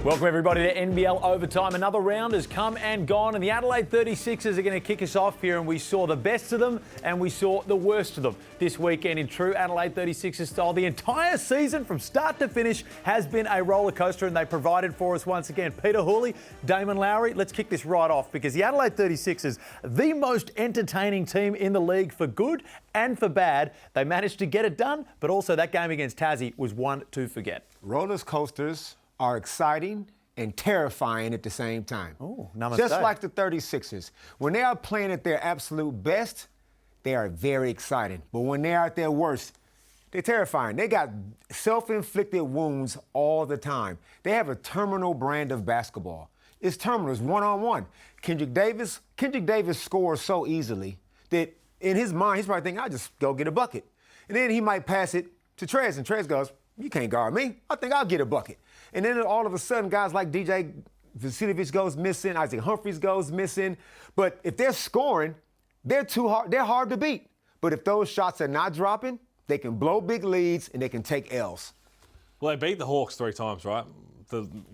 Welcome everybody to NBL Overtime. Another round has come and gone, and the Adelaide 36ers are going to kick us off here, and we saw the best of them and we saw the worst of them this weekend in true Adelaide 36ers style. The entire season from start to finish has been a roller coaster, and they provided for us once again. Peter Hooley, Damon Lowry, let's kick this right off, because the Adelaide 36ers, the most entertaining team in the league for good and for bad. They managed to get it done, but also that game against Tassie was one to forget. Roller coasters are exciting and terrifying at the same time. Oh, namaste. Just like the 36ers. When they are playing at their absolute best, they are very exciting. But when they're at their worst, they're terrifying. They got self-inflicted wounds all the time. They have a terminal brand of basketball. It's terminal. It's one-on-one. Kendrick Davis scores so easily that in his mind, he's probably thinking, I'll just go get a bucket. And then he might pass it to Trez, and Trez goes, you can't guard me. I think I'll get a bucket. And then all of a sudden, guys like DJ Vasiljevic goes missing, Isaac Humphries goes missing. But if they're scoring, they're hard to beat. But if those shots are not dropping, they can blow big leads and they can take L's. Well, they beat the Hawks 3 times, right?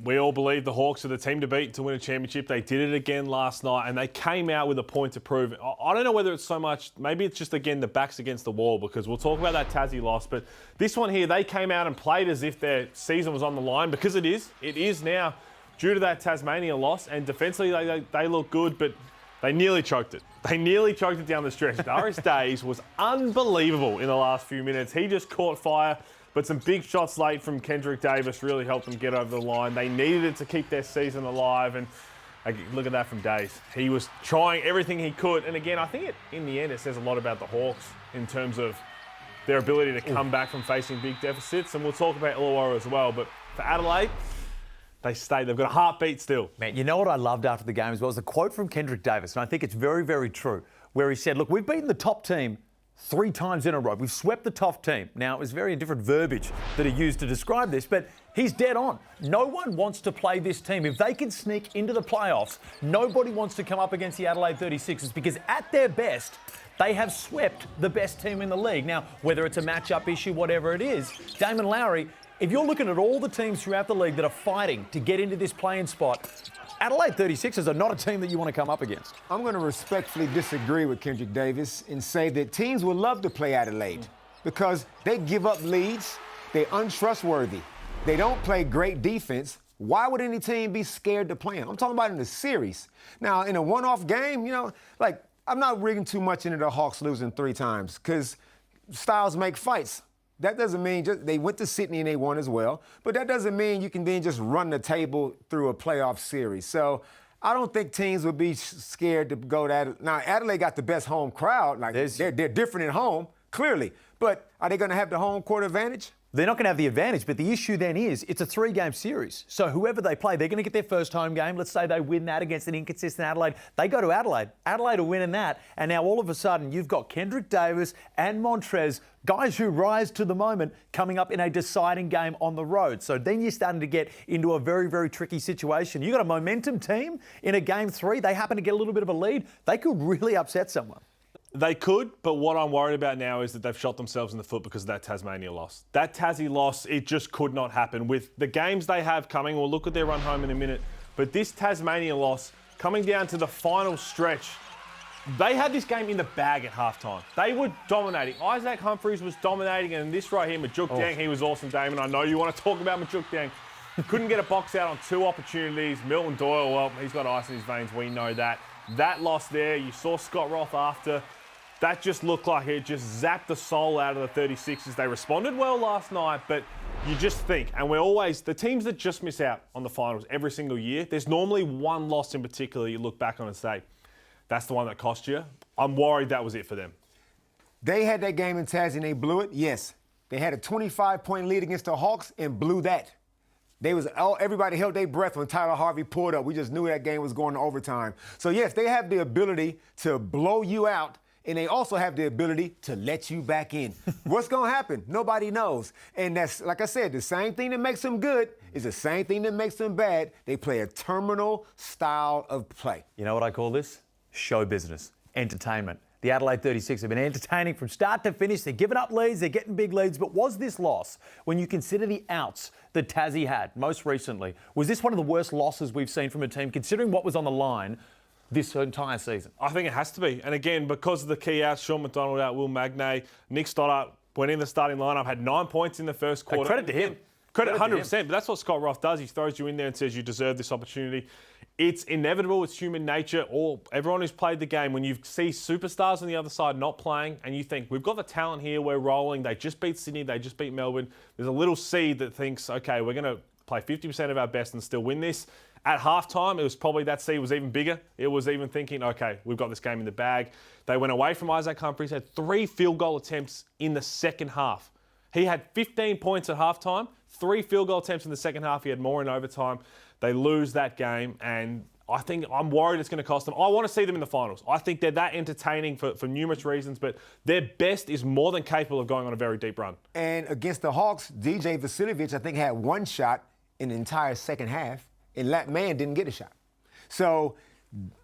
We all believe the Hawks are the team to beat to win a championship. They did it again last night, and they came out with a point to prove. I don't know whether it's so much, maybe it's just, again, the back's against the wall, because we'll talk about that Tassie loss, but this one here, they came out and played as if their season was on the line, because it is. It is now due to that Tasmania loss, and defensively they look good, but they nearly choked it. They nearly choked it down the stretch. Darius Days was unbelievable in the last few minutes. He just caught fire. But some big shots late from Kendrick Davis really helped them get over the line. They needed it to keep their season alive. And look at that from Days. He was trying everything he could. And again, I think in the end, it says a lot about the Hawks in terms of their ability to come back from facing big deficits. And we'll talk about Illawarra as well. But for Adelaide, they stayed. They've got a heartbeat still. Man, you know what I loved after the game as well? Was a quote from Kendrick Davis. And I think it's very, very true, where he said, look, we've beaten the top team 3 times in a row. We've swept the top team. Now, it was very different verbiage that he used to describe this, but he's dead on. No one wants to play this team. If they can sneak into the playoffs, nobody wants to come up against the Adelaide 36ers, because at their best, they have swept the best team in the league. Now, whether it's a matchup issue, whatever it is, Damon Lowry, if you're looking at all the teams throughout the league that are fighting to get into this playing spot, Adelaide 36ers are not a team that you want to come up against. I'm going to respectfully disagree with Kendrick Davis and say that teams would love to play Adelaide because they give up leads, they're untrustworthy, they don't play great defense. Why would any team be scared to play them? I'm talking about in the series. Now, in a one-off game, I'm not rigging too much into the Hawks losing 3 times because styles make fights. That doesn't mean they went to Sydney and they won as well, but that doesn't mean you can then just run the table through a playoff series. So I don't think teams would be scared to go to Adelaide. Now, Adelaide got the best home crowd. They're different at home, clearly. But are they going to have the home court advantage? They're not going to have the advantage, but the issue then is it's a 3-game series. So whoever they play, they're going to get their first home game. Let's say they win that against an inconsistent Adelaide. They go to Adelaide. Adelaide are winning that. And now all of a sudden you've got Kendrick Davis and Montrez, guys who rise to the moment, coming up in a deciding game on the road. So then you're starting to get into a very, very tricky situation. You've got a momentum team in a game 3. They happen to get a little bit of a lead. They could really upset someone. They could, but what I'm worried about now is that they've shot themselves in the foot because of that Tasmania loss. That Tassie loss, it just could not happen. With the games they have coming, we'll look at their run home in a minute, but this Tasmania loss, coming down to the final stretch, they had this game in the bag at halftime. They were dominating. Isaac Humphries was dominating, and this right here, Majuk Dang, he was awesome, Damon. I know you want to talk about Majuk Dang. Couldn't get a box out on 2 opportunities. Milton Doyle, well, he's got ice in his veins, we know that. That loss there, you saw Scott Roth after. That just looked like it just zapped the soul out of the 36ers. They responded well last night, but you just think, and we're always, the teams that just miss out on the finals every single year, there's normally one loss in particular you look back on and say, that's the one that cost you. I'm worried that was it for them. They had that game in Tassie and they blew it, yes. They had a 25-point lead against the Hawks and blew that. Everybody held their breath when Tyler Harvey pulled up. We just knew that game was going to overtime. So, yes, they have the ability to blow you out, and they also have the ability to let you back in. What's going to happen? Nobody knows. And that's, like I said, the same thing that makes them good is the same thing that makes them bad. They play a terminal style of play. You know what I call this? Show business, entertainment. The Adelaide 36 have been entertaining from start to finish. They're giving up leads, they're getting big leads. But was this loss, when you consider the outs that Tassie had most recently, was this one of the worst losses we've seen from a team, considering what was on the line this entire season? I think it has to be. And again, because of the key outs, Sean McDonald out, Will Magnay, Nick Stoddart went in the starting lineup, had 9 points in the first quarter. Credit to him. Credit 100%, but that's what Scott Roth does. He throws you in there and says you deserve this opportunity. It's inevitable. It's human nature. Everyone who's played the game, when you see superstars on the other side not playing and you think, we've got the talent here, we're rolling, they just beat Sydney, they just beat Melbourne, there's a little seed that thinks, okay, we're going to play 50% of our best and still win this. At halftime, it was probably that seed was even bigger. It was even thinking, okay, we've got this game in the bag. They went away from Isaac Humphries, had 3 field goal attempts in the second half. He had 15 points at halftime, 3 field goal attempts in the second half. He had more in overtime. They lose that game, and I'm worried it's going to cost them. I want to see them in the finals. I think they're that entertaining for numerous reasons, but their best is more than capable of going on a very deep run. And against the Hawks, DJ Vasiljevic, I think, had 1 shot in the entire second half, and that man didn't get a shot. So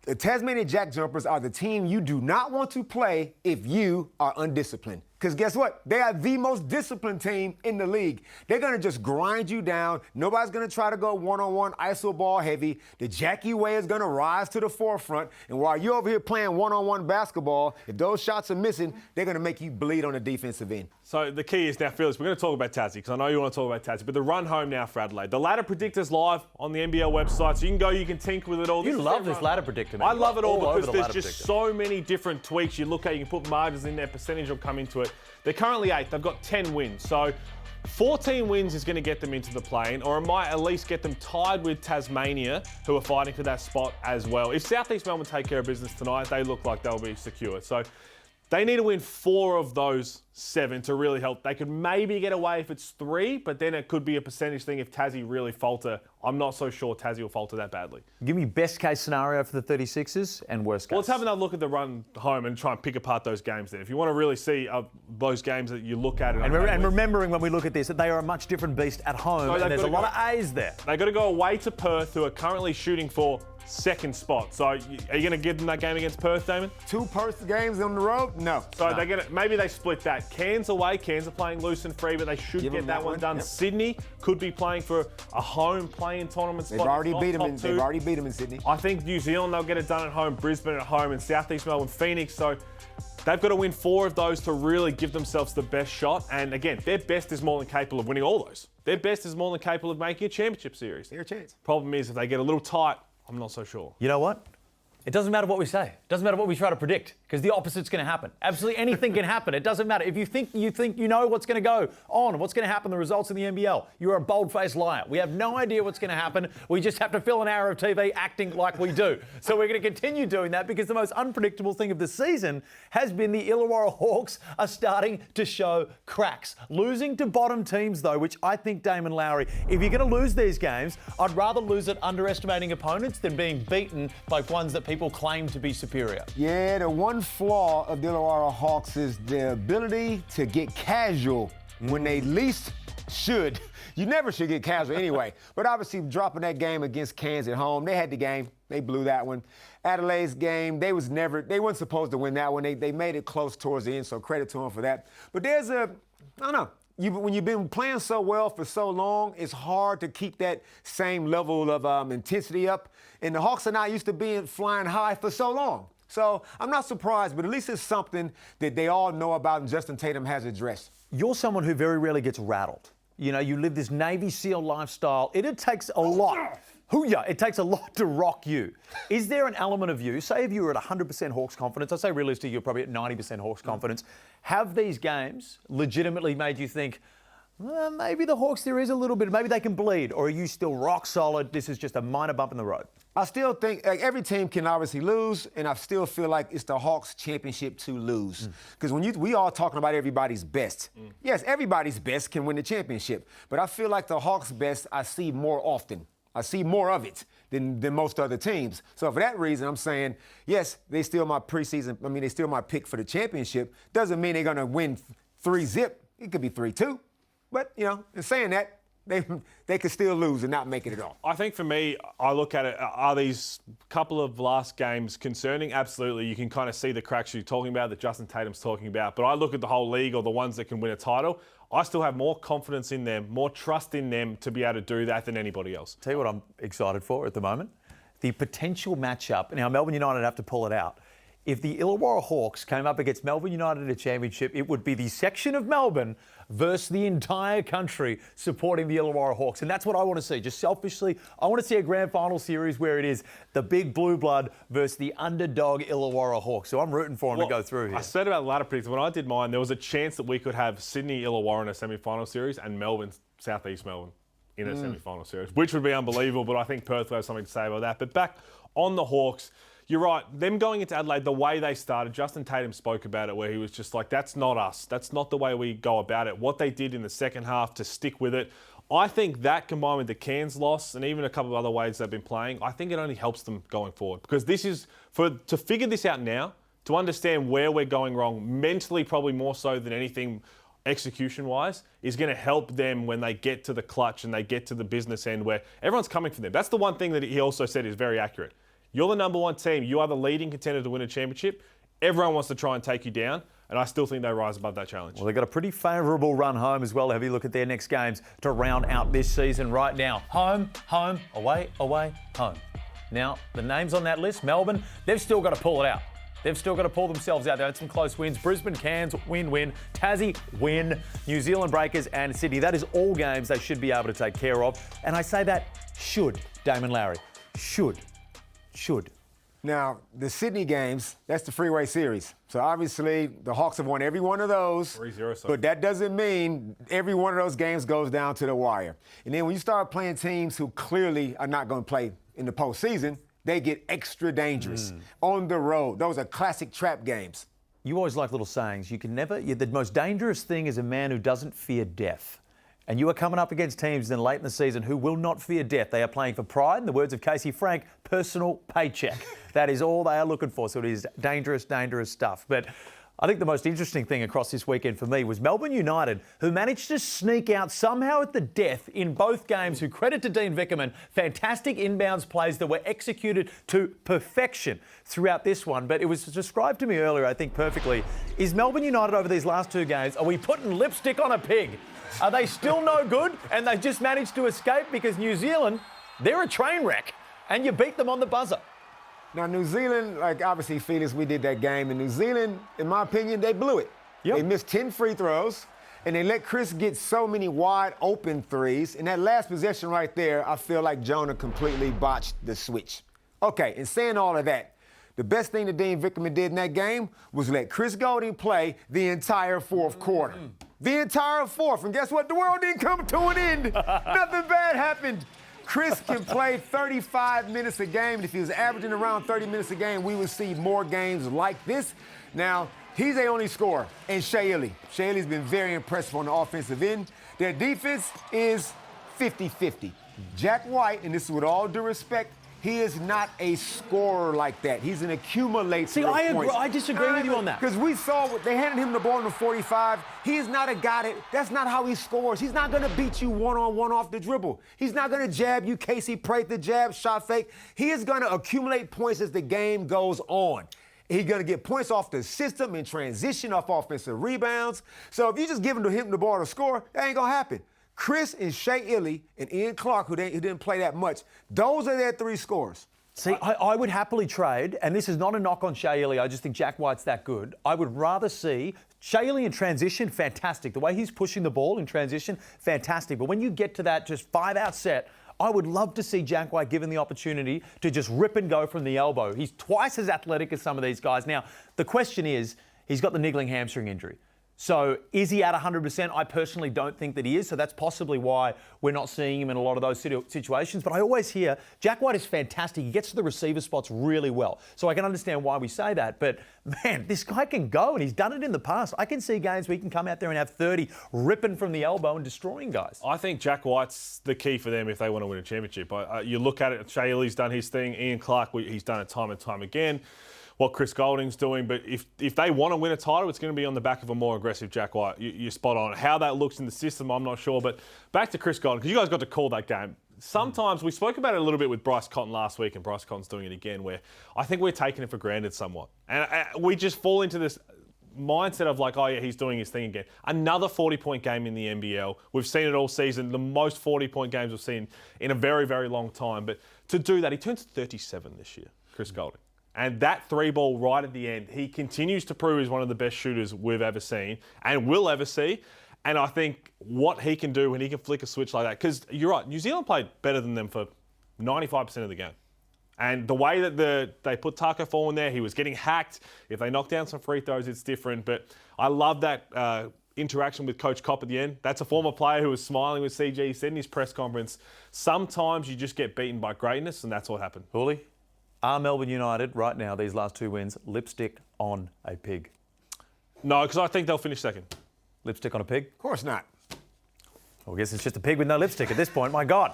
the Tasmania Jack Jumpers are the team you do not want to play if you are undisciplined. Because guess what? They are the most disciplined team in the league. They're going to just grind you down. Nobody's going to try to go one-on-one iso ball heavy. The Jackie way is going to rise to the forefront. And while you're over here playing one-on-one basketball, if those shots are missing, they're going to make you bleed on the defensive end. So the key is now, Felix, we're going to talk about Tassie because I know you want to talk about Tassie, but the run home now for Adelaide. The ladder predictor's live on the NBL website, so you can go, you can tinker with it all. You love this ladder predictor, man. I love it all because there's just predictor. so many different tweaks you look at. You can put margins in there, percentage will come into it. They're currently 8th. They've got 10 wins. So 14 wins is going to get them into the play-in, or it might at least get them tied with Tasmania, who are fighting for that spot as well. If South East Melbourne take care of business tonight, they look like they'll be secure. So they need to win 4 of those 7 to really help. They could maybe get away if it's 3, but then it could be a percentage thing if Tassie really falter. I'm not so sure Tassie will falter that badly. Give me best case scenario for the 36ers and worst case. Well, let's have another look at the run home and try and pick apart those games there. If you want to really see those games that you look at. And remembering when we look at this, that they are a much different beast at home, and there's a lot of A's there. They've got to go away to Perth, who are currently shooting for 2nd spot. So are you going to give them that game against Perth, Damon? 2 Perth games on the road? No. So they're going to, maybe they split that. Cairns away. Cairns are playing loose and free, but they should get that one done. Yep. Sydney could be playing for a home playing tournament spot. They've already beat them in Sydney. I think New Zealand, they'll get it done at home. Brisbane at home, and South East Melbourne, Phoenix. So they've got to win 4 of those to really give themselves the best shot. And again, their best is more than capable of winning all those. Their best is more than capable of making a championship series. Their chance. Problem is, if they get a little tight, I'm not so sure. You know what? It doesn't matter what we say. It doesn't matter what we try to predict, because the opposite's going to happen. Absolutely anything can happen. It doesn't matter. If you think you know what's going to go on, what's going to happen, the results in the NBL, you're a bold-faced liar. We have no idea what's going to happen. We just have to fill an hour of TV acting like we do. So we're going to continue doing that, because the most unpredictable thing of the season has been the Illawarra Hawks are starting to show cracks. Losing to bottom teams, though, which I think, Damon Lowry, if you're going to lose these games, I'd rather lose it underestimating opponents than being beaten by ones that people claim to be superior. Yeah, the one flaw of the Illawarra Hawks is their ability to get casual when they least should. You never should get casual anyway. But obviously, dropping that game against Cairns at home, they had the game. They blew that one. Adelaide's game, they weren't supposed to win that one. They made it close towards the end, so credit to them for that. But I don't know. When you've been playing so well for so long, it's hard to keep that same level of intensity up. And the Hawks are not used to being flying high for so long. So I'm not surprised, but at least it's something that they all know about and Justin Tatum has addressed. You're someone who very rarely gets rattled. You know, you live this Navy SEAL lifestyle. It takes a lot. It takes a lot to rock you. Is there an element of you, say if you were at 100% Hawks confidence, I'd say realistically you're probably at 90% Hawks confidence, have these games legitimately made you think, well, maybe the Hawks there is a little bit, maybe they can bleed, or are you still rock solid, this is just a minor bump in the road? I still think every team can obviously lose, and I still feel like it's the Hawks' championship to lose. Because we all talking about everybody's best. Yes, everybody's best can win the championship, but I feel like the Hawks' best I see more often. I see more of it than most other teams. So for that reason, I'm saying, yes, they still my they still my pick for the championship. Doesn't mean they're going to win 3-0. It could be 3-2. But, in saying that, They could still lose and not make it at all. I think for me, I look at it, are these couple of last games concerning? Absolutely. You can kind of see the cracks you're talking about, that Justin Tatum's talking about. But I look at the whole league, or the ones that can win a title, I still have more confidence in them, more trust in them to be able to do that than anybody else. Tell you what I'm excited for at the moment. The potential matchup. Now, Melbourne United have to pull it out. If the Illawarra Hawks came up against Melbourne United in a championship, it would be the section of Melbourne versus the entire country supporting the Illawarra Hawks. And that's what I want to see. Just selfishly, I want to see a grand final series where it is the big blue blood versus the underdog Illawarra Hawks. So I'm rooting for them to go through here. I said about the ladder predictions, when I did mine, there was a chance that we could have Sydney Illawarra in a semi-final series and Melbourne, Southeast Melbourne in a semi-final series, which would be unbelievable, but I think Perth will have something to say about that. But back on the Hawks, you're right. Them going into Adelaide, the way they started, Justin Tatum spoke about it, where he was just like, that's not us. That's not the way we go about it. What they did in the second half to stick with it, I think that combined with the Cairns loss and even a couple of other ways they've been playing, I think it only helps them going forward. Because this is, to figure this out now, to understand where we're going wrong, mentally probably more so than anything execution-wise, is going to help them when they get to the clutch and they get to the business end where everyone's coming for them. That's the one thing that he also said is very accurate. You're the number one team. You are the leading contender to win a championship. Everyone wants to try and take you down, and I still think they rise above that challenge. Well, they've got a pretty favourable run home as well. Have you look at their next games to round out this season right now. Home, home, away, away, home. Now, the names on that list, Melbourne, they've still got to pull it out. They've still got to pull themselves out. They had some close wins. Brisbane, Cairns, win. Tassie, win. New Zealand Breakers and Sydney. That is all games they should be able to take care of. And I say that should, Damon Lowry. Should. Now, the Sydney games, that's the freeway series. So obviously, the Hawks have won every one of those. 3-0. But that doesn't mean every one of those games goes down to the wire. And then when you start playing teams who clearly are not going to play in the postseason, they get extra dangerous on the road. Those are classic trap games. You always like little sayings. The most dangerous thing is a man who doesn't fear death. And you are coming up against teams then late in the season who will not fear death. They are playing for pride. In the words of Casey Frank, personal paycheck. That is all they are looking for. So it is dangerous, dangerous stuff. But I think the most interesting thing across this weekend for me was Melbourne United, who managed to sneak out somehow at the death in both games, who credit to Dean Vickerman, fantastic inbounds plays that were executed to perfection throughout this one. But it was described to me earlier, I think perfectly, is Melbourne United over these last two games, are we putting lipstick on a pig? Are they still no good and they just managed to escape? Because New Zealand, they're a train wreck and you beat them on the buzzer. Now, New Zealand, like obviously, Felix, we did that game. And New Zealand, in my opinion, they blew it. Yep. They missed 10 free throws, and they let Chris get so many wide open threes. In that last possession right there, I feel like Jonah completely botched the switch. Okay, and saying all of that, the best thing that Dean Vickerman did in that game was let Chris Golding play the entire fourth quarter. The entire fourth. And guess what? The world didn't come to an end. Nothing bad happened. Chris can play 35 minutes a game. And if he was averaging around 30 minutes a game, we would see more games like this. Now, he's the only scorer, and Shea Ili. Shea Ili's been very impressive on the offensive end. Their defense is 50-50. Jack White, and this is with all due respect, he is not a scorer like that. He's an accumulator. See, I agree. I disagree with you on that. Because we saw they handed him the ball in the 45. He is not a guy that's not how he scores. He's not going to beat you one-on-one off the dribble. He's not going to jab you, Casey Prather, jab, shot fake. He is going to accumulate points as the game goes on. He's going to get points off the system in transition, off offensive rebounds. So if you just give him the ball to score, that ain't going to happen. Chris and Shea Ili and Ian Clark, who didn't play that much, those are their three scores. See, I would happily trade, and this is not a knock on Shea Ili, I just think Jack White's that good. I would rather see Shea Ili in transition, fantastic. The way he's pushing the ball in transition, fantastic. But when you get to that just 5-out set, I would love to see Jack White given the opportunity to just rip and go from the elbow. He's twice as athletic as some of these guys. Now, the question is, he's got the niggling hamstring injury. So is he at 100%? I personally don't think that he is. So that's possibly why we're not seeing him in a lot of those situations. But I always hear Jack White is fantastic. He gets to the receiver spots really well. So I can understand why we say that. But man, this guy can go, and he's done it in the past. I can see games where he can come out there and have 30 ripping from the elbow and destroying guys. I think Jack White's the key for them if they want to win a championship. You look at it, Shea Ili's done his thing. Ian Clark, he's done it time and time again. what Chris Goulding's doing. But if they want to win a title, it's going to be on the back of a more aggressive Jack White. You're spot on. How that looks in the system, I'm not sure. But back to Chris Goulding, because you guys got to call that game. Sometimes we spoke about it a little bit with Bryce Cotton last week, and Bryce Cotton's doing it again, where I think we're taking it for granted somewhat. And we just fall into this mindset of like, oh yeah, he's doing his thing again. Another 40-point game in the NBL. We've seen it all season. The most 40-point games we've seen in a very, very long time. But to do that, he turns 37 this year, Chris Goulding. And that 3-ball right at the end, he continues to prove he's one of the best shooters we've ever seen and will ever see. And I think what he can do when he can flick a switch like that, because you're right, New Zealand played better than them for 95% of the game. And the way that they put Taco Fall in there, he was getting hacked. If they knock down some free throws, it's different. But I love that interaction with Coach Kopp at the end. That's a former player who was smiling with CG. He said in his press conference, sometimes you just get beaten by greatness, and that's what happened. Hooley, are Melbourne United right now, these last 2 wins, lipstick on a pig? No, because I think they'll finish second. Lipstick on a pig? Of course not. Well, I guess it's just a pig with no lipstick at this point. My God.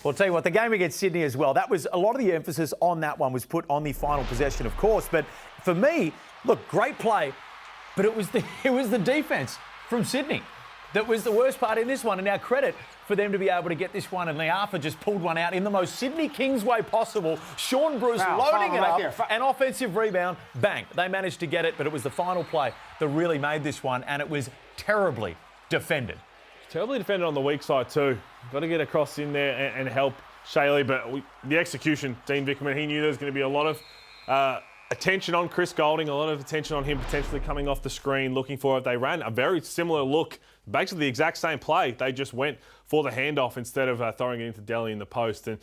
Well, I'll tell you what, the game against Sydney as well, that was a lot of the emphasis on that one was put on the final possession, of course. But for me, look, great play, but it was the defence from Sydney that was the worst part in this one. And now credit for them to be able to get this one. And Leafa just pulled one out in the most Sydney Kings way possible. Sean Bruce loading it up, an offensive rebound, bang. They managed to get it, but it was the final play that really made this one, and it was terribly defended. Terribly defended on the weak side too. Got to get across in there and help Shaylee, but the execution, Dean Vickerman, he knew there was going to be a lot of attention on Chris Goulding, a lot of attention on him potentially coming off the screen, looking for it. They ran a very similar look, basically the exact same play. They just went for the handoff instead of throwing it into Delhi in the post. And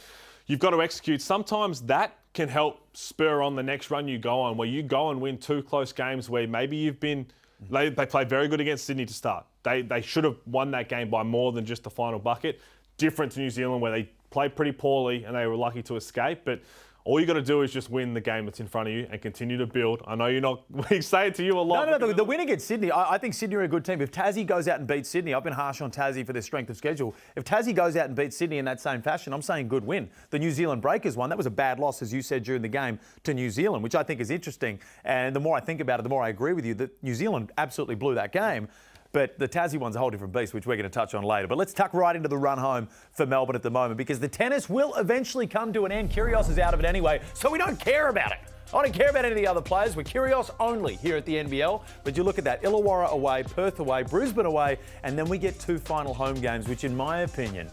you've got to execute. Sometimes that can help spur on the next run you go on, where you go and win 2 close games where maybe you've been... They played very good against Sydney to start. They should have won that game by more than just the final bucket. Different to New Zealand, where they played pretty poorly and they were lucky to escape. But all you got to do is just win the game that's in front of you and continue to build. I know you're not... We say it to you a lot. No, the win against Sydney, I think Sydney are a good team. If Tassie goes out and beats Sydney, I've been harsh on Tassie for their strength of schedule. If Tassie goes out and beats Sydney in that same fashion, I'm saying good win. The New Zealand Breakers one, that was a bad loss, as you said, during the game to New Zealand, which I think is interesting. And the more I think about it, the more I agree with you that New Zealand absolutely blew that game. But the Tassie one's a whole different beast, which we're going to touch on later. But let's tuck right into the run home for Melbourne at the moment, because the tennis will eventually come to an end. Kyrgios is out of it anyway, so we don't care about it. I don't care about any of the other players. We're Kyrgios only here at the NBL. But you look at that, Illawarra away, Perth away, Brisbane away, and then we get 2 final home games, which in my opinion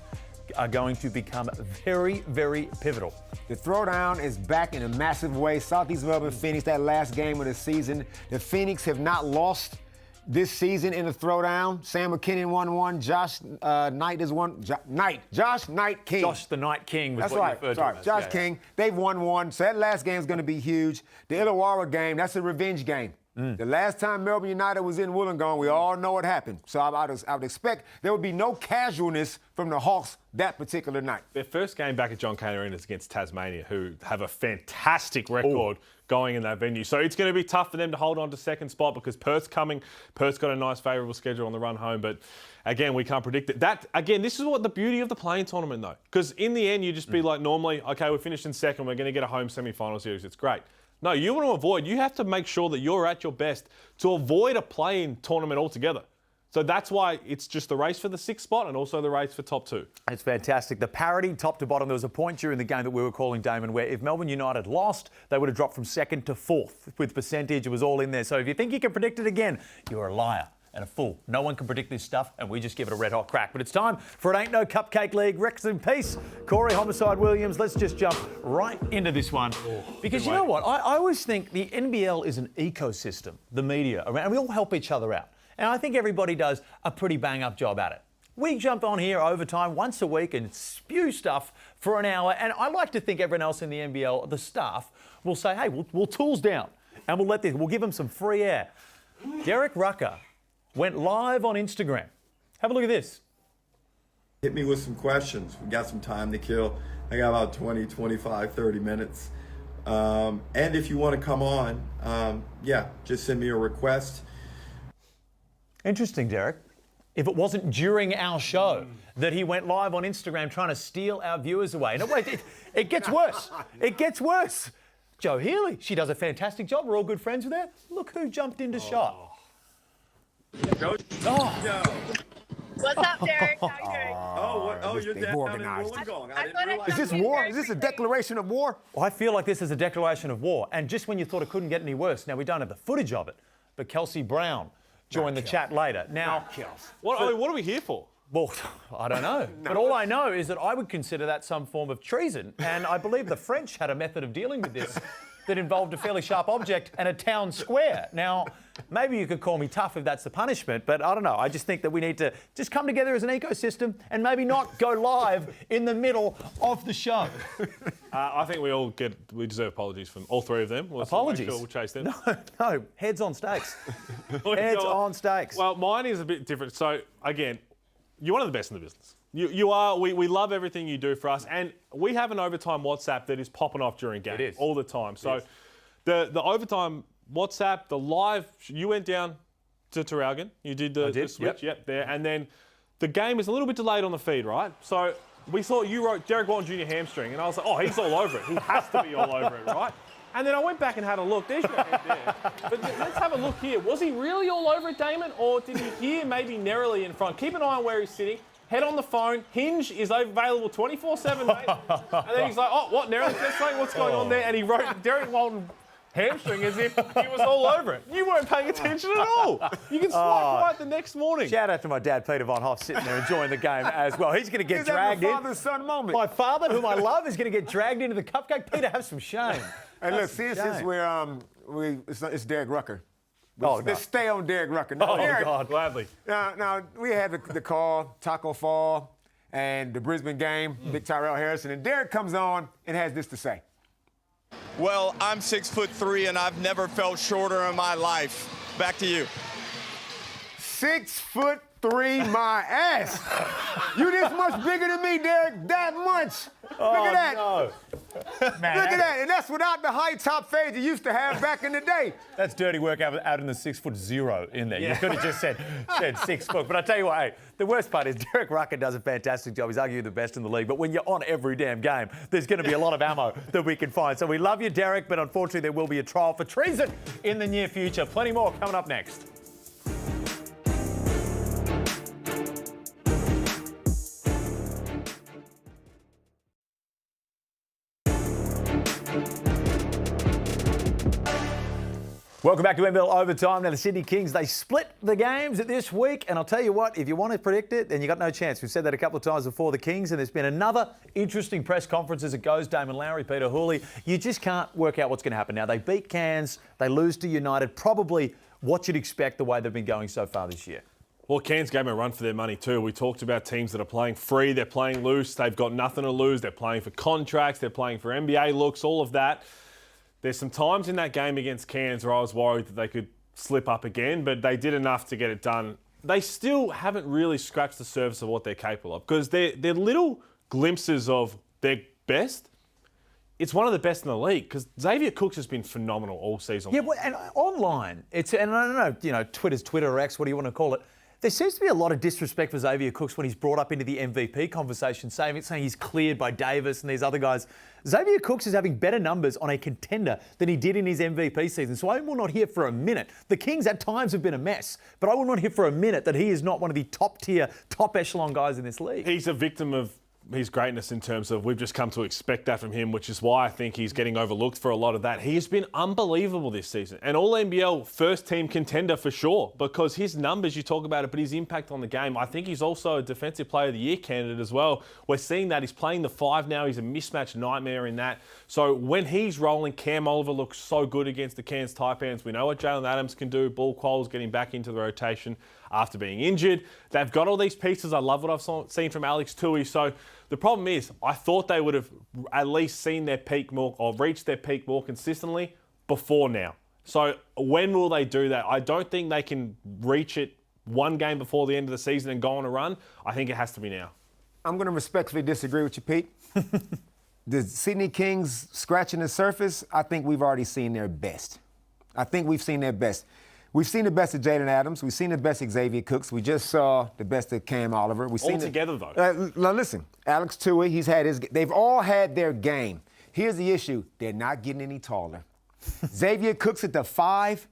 are going to become very, very pivotal. The throwdown is back in a massive way. Southeast Melbourne Phoenix, that last game of the season. The Phoenix have not lost this season in the throwdown. Sam McKinnon won one. Josh Knight is one. Josh Knight King. Josh the Knight King was that's what right. you referred to him as. Josh King. They've won one. So that last game is going to be huge. The Illawarra game, that's a revenge game. The last time Melbourne United was in Wollongong, we all know what happened. So I would expect there would be no casualness from the Hawks that particular night. Their first game back at John Cain Arena is against Tasmania, who have a fantastic record going in that venue. So it's going to be tough for them to hold on to second spot because Perth's coming. Perth's got a nice favourable schedule on the run home. But again, we can't predict it. Again, this is what the beauty of the playing tournament, though. Because in the end, you just be like, normally, okay, we're finished in second. We're going to get a home semi-final series. It's great. No, you want to avoid. You have to make sure that you're at your best to avoid a play-in tournament altogether. So that's why it's just the race for the 6th spot and also the race for top 2. It's fantastic. The parity, top to bottom, there was a point during the game that we were calling, Damon, where if Melbourne United lost, they would have dropped from 2nd to 4th with percentage. It was all in there. So if you think you can predict it again, you're a liar and a fool. No one can predict this stuff, and we just give it a red-hot crack. But it's time for It Ain't No Cupcake League. Rest in peace, Corey Homicide Williams. Let's just jump right into this one. Because you know what? I always think the NBL is an ecosystem, the media, and we all help each other out. And I think everybody does a pretty bang-up job at it. We jump on here overtime once a week and spew stuff for an hour, and I like to think everyone else in the NBL, the staff, will say, hey, we'll tools down, and we'll give them some free air. Derek Rucker went live on Instagram. Have a look at this. Hit me with some questions. We got some time to kill. I got about 20, 25, 30 minutes. And if you want to come on, just send me a request. Interesting, Derek. If it wasn't during our show that he went live on Instagram trying to steal our viewers away. No, wait, it gets worse. It gets worse. Joe Healy. She does a fantastic job. We're all good friends with her. Look who jumped into shot. What's up, Derek? How you doing? Oh, you're they've down in organized. Wollongong. I I didn't thought realize. Is this war? Is this a declaration of war? Well, I feel like this is a declaration of war. And just when you thought it couldn't get any worse, now we don't have the footage of it, but Kelsey Brown joined the chat later. Now, What are we here for? well, I don't know. But all I know is that I would consider that some form of treason. And I believe the French had a method of dealing with this that involved a fairly sharp object and a town square. Now, maybe you could call me tough if that's the punishment, but I don't know. I just think that we need to just come together as an ecosystem and maybe not go live in the middle of the show. I think we deserve apologies from all three of them. Apologies? We'll chase them. No, heads on stakes. Heads on stakes. Well, mine is a bit different. So, again, you're one of the best in the business. You are. We love everything you do for us. And we have an overtime WhatsApp that is popping off during games is. all the time. So the overtime WhatsApp, the live, you went down to Traralgon. You did the switch, there. And then the game is a little bit delayed on the feed, right? So we thought you wrote Derek Walton Jr. hamstring. And I was like, oh, he's all over it. He has to be all over it, right? And then I went back and had a look. There's your head there. But let's have a look here. Was he really all over it, Damon? Or did he hear maybe narrowly in front? Keep an eye on where he's sitting. Head on the phone. Hinge is available 24/7, mate. And then he's like, oh, what, narrowly? What's going on there? And he wrote Derek Walton hamstring as if he was all over it. You weren't paying attention at all. You can swipe right the next morning. Shout out to my dad, Peter Von Hoff, sitting there enjoying the game as well. He's going to get dragged in. Father-son moment. My father, whom I love, is going to get dragged into the cupcake. Peter, have some shame. And look, since it's Derek Rucker. Oh, Let's stay on Derek Rucker. Now, Oh, Derek, God. Gladly. Now, we had the call, Taco Fall, and the Brisbane game, Big Tyrell Harrison, and Derek comes on and has this to say. Well, I'm 6'3" and I've never felt shorter in my life. Back to you. 6'3", my ass. You this much bigger than me, Derek. That much. Look at that. No. Man, Look at that. And that's without the high top fade you used to have back in the day. That's dirty work out in the 6'0" in there. You could have just said 6 foot. But I tell you what, hey, the worst part is Derek Rucker does a fantastic job. He's arguably the best in the league. But when you're on every damn game, there's going to be a lot of ammo that we can find. So we love you, Derek, but unfortunately there will be a trial for treason in the near future. Plenty more coming up next. Welcome back to NBL Overtime. Now, the Sydney Kings, they split the games this week. And I'll tell you what, if you want to predict it, then you got no chance. We've said that a couple of times before, the Kings, and there's been another interesting press conference as it goes. Damon Lowry, Peter Hooley. You just can't work out what's going to happen. Now, they beat Cairns. They lose to United. Probably what you'd expect the way they've been going so far this year. Well, Cairns gave them a run for their money too. We talked about teams that are playing free, they're playing loose, they've got nothing to lose, they're playing for contracts, they're playing for NBA looks, all of that. There's some times in that game against Cairns where I was worried that they could slip up again, but they did enough to get it done. They still haven't really scratched the surface of what they're capable of because they're little glimpses of their best. It's one of the best in the league because Xavier Cooks has been phenomenal all season. Yeah, well, and online, and I don't know, Twitter's Twitter or X, what do you want to call it? There seems to be a lot of disrespect for Xavier Cooks when he's brought up into the MVP conversation, saying he's cleared by Davis and these other guys. Xavier Cooks is having better numbers on a contender than he did in his MVP season. So I will not hear for a minute. The Kings at times have been a mess, but I will not hear for a minute that he is not one of the top tier, top echelon guys in this league. He's a victim of his greatness in terms of we've just come to expect that from him, which is why I think he's getting overlooked for a lot of that. He has been unbelievable this season. And all-NBL first-team contender for sure because his numbers, you talk about it, but his impact on the game, I think he's also a Defensive Player of the Year candidate as well. We're seeing that. He's playing the 5 now. He's a mismatch nightmare in that. So when he's rolling, Cam Oliver looks so good against the Cairns Taipans. We know what Jalen Adams can do. Ball Qualls getting back into the rotation after being injured. They've got all these pieces. I love what I've seen from Alex Tui. So the problem is, I thought they would have at least seen their peak more or reached their peak more consistently before now. So when will they do that? I don't think they can reach it one game before the end of the season and go on a run. I think it has to be now. I'm going to respectfully disagree with you, Pete. The Sydney Kings scratching the surface, I think we've already seen their best. I think we've seen their best. We've seen the best of Jalen Adams. We've seen the best of Xavier Cooks. We just saw the best of Cam Oliver. We've seen all together, though. Now listen, Alex Tui, they've all had their game. Here's the issue. They're not getting any taller. Xavier Cooks at the 5,